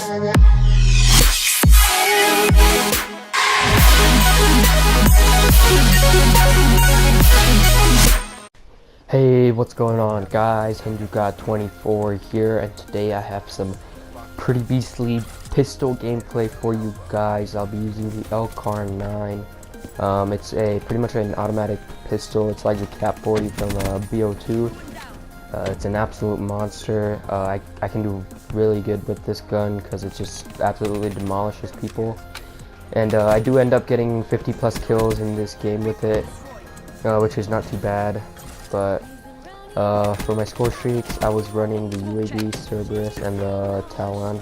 Hey, what's going on, guys? HinduGod24 here, and today I have some pretty beastly pistol gameplay for you guys. I'll be using the LCAR-9. It's pretty much an automatic pistol. It's like the Cap 40 from BO2. It's an absolute monster. I can do really good with this gun because it just absolutely demolishes people. And I do end up getting 50 plus kills in this game with it, which is not too bad. But for my score streaks, I was running the UAV, Cerberus, and the Talon.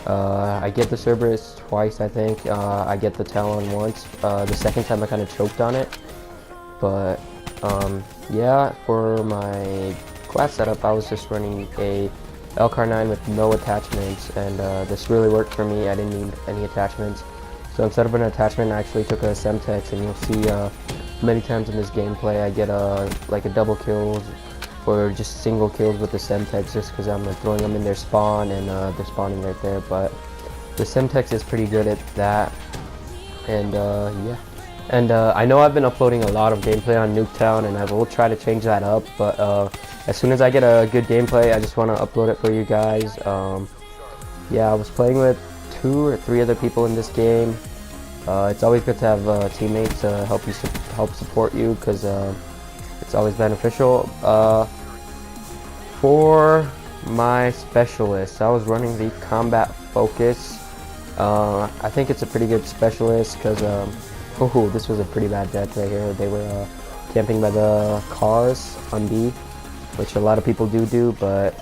I get the Cerberus twice, I think. I get the Talon once. The second time I kind of choked on it. But yeah, for my class setup, I was just running a LCAR-9 with no attachments, and this really worked for me. I didn't need any attachments. So instead of an attachment, I actually took a Semtex, and you'll see many times in this gameplay I get like a double kills or just single kills with the Semtex just because I'm throwing them in their spawn, and they're spawning right there. But the Semtex is pretty good at that. And yeah, and I know I've been uploading a lot of gameplay on Nuketown, and I will try to change that up, but as soon as I get a good gameplay, I just want to upload it for you guys. Yeah, I was playing with 2 or 3 other people in this game. It's always good to have teammates help support you, because it's always beneficial. For my specialist, I was running the combat focus. I think it's a pretty good specialist because oh, this was a pretty bad death right here. They were camping by the cars on B, which a lot of people do, but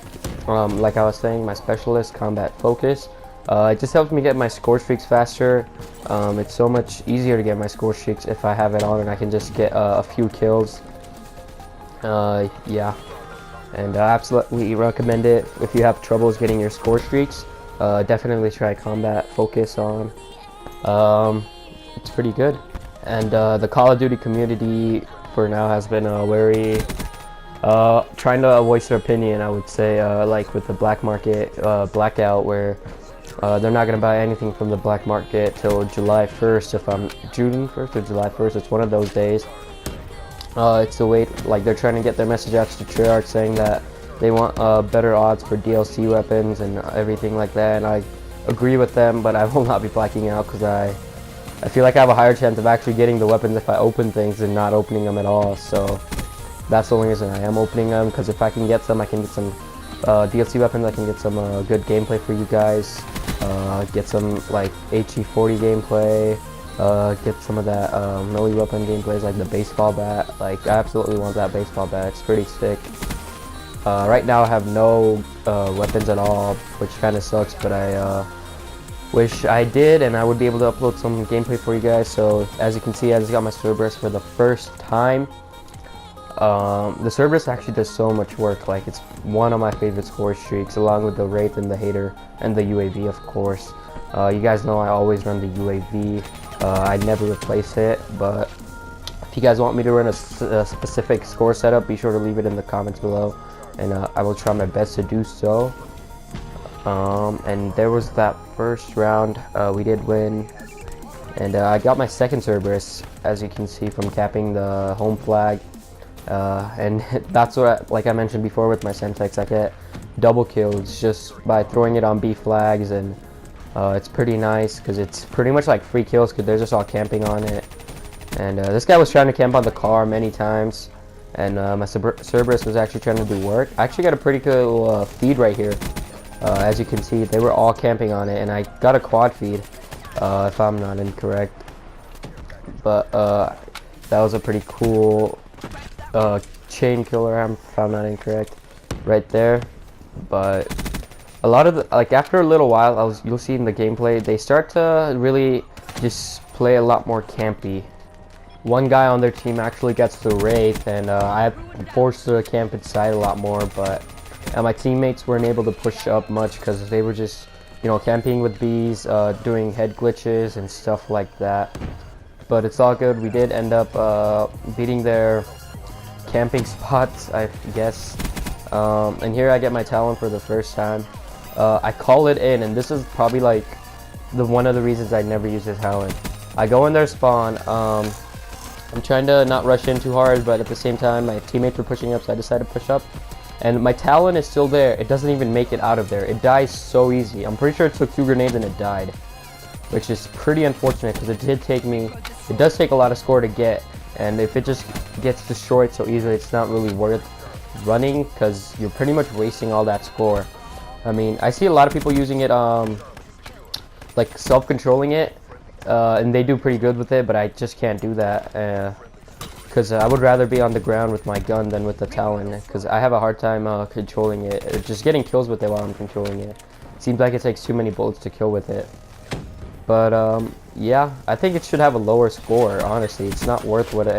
like I was saying, my specialist combat focus, it just helps me get my score streaks faster. It's so much easier to get my score streaks if I have it on and I can just get a few kills. Yeah, and I absolutely recommend it if you have troubles getting your score streaks. Definitely try combat focus on. It's pretty good. And the Call of Duty community for now has been very trying to voice their opinion, I would say, like with the black market blackout, where they're not going to buy anything from the black market till July 1st, if I'm June 1st or July 1st, it's one of those days. It's the way, like, they're trying to get their message out to Treyarch saying that they want better odds for DLC weapons and everything like that, and I agree with them, but I will not be blacking out because I feel like I have a higher chance of actually getting the weapons if I open things than not opening them at all. So that's the only reason I am opening them, because if I can get some, I can get some DLC weapons, I can get some good gameplay for you guys, get some like HE40 gameplay, get some of that melee weapon gameplays like the baseball bat. Like, I absolutely want that baseball bat, it's pretty sick. Right now I have no weapons at all, which kind of sucks, but I wish I did, and I would be able to upload some gameplay for you guys. So as you can see, I just got my Cerberus for the first time. The Cerberus actually does so much work. Like, it's one of my favorite score streaks, along with the Wraith and the Hater and the UAV, of course. You guys know I always run the UAV. I never replace it, but if you guys want me to run a specific score setup, be sure to leave it in the comments below, and I will try my best to do so. And there was that first round. We did win, and I got my second Cerberus, as you can see, from capping the home flag. And that's what, like I mentioned before with my Semtex, I get double kills just by throwing it on B flags, and it's pretty nice because it's pretty much like free kills because they're just all camping on it. And this guy was trying to camp on the car many times, and my Cerberus was actually trying to do work. I actually got a pretty cool feed right here. As you can see, they were all camping on it, and I got a quad feed, if I'm not incorrect. But that was a pretty cool chain killer, if I'm not incorrect, right there. But a lot of like, after a little while, you'll see in the gameplay, they start to really just play a lot more campy. One guy on their team actually gets the Wraith, and I'm forced to camp inside a lot more, but my teammates weren't able to push up much because they were just, you know, camping with bees, doing head glitches and stuff like that. But it's all good. We did end up beating their camping spots, I guess. And here I get my Talon for the first time. I call it in, and this is probably like one of the reasons I never use this Talon. I go in their spawn. I'm trying to not rush in too hard, but at the same time, my teammates were pushing up, so I decided to push up. And my Talon is still there. It doesn't even make it out of there. It dies so easy. I'm pretty sure it took 2 grenades and it died, which is pretty unfortunate because it does take a lot of score to get, and if it just gets destroyed so easily, it's not really worth running because you're pretty much wasting all that score. I mean, I see a lot of people using it, like self-controlling it, and they do pretty good with it, but I just can't do that. Because I would rather be on the ground with my gun than with the Talon, because I have a hard time controlling it, just getting kills with it while I'm controlling it. Seems like it takes too many bullets to kill with it. But yeah, I think it should have a lower score, honestly. It's not worth what it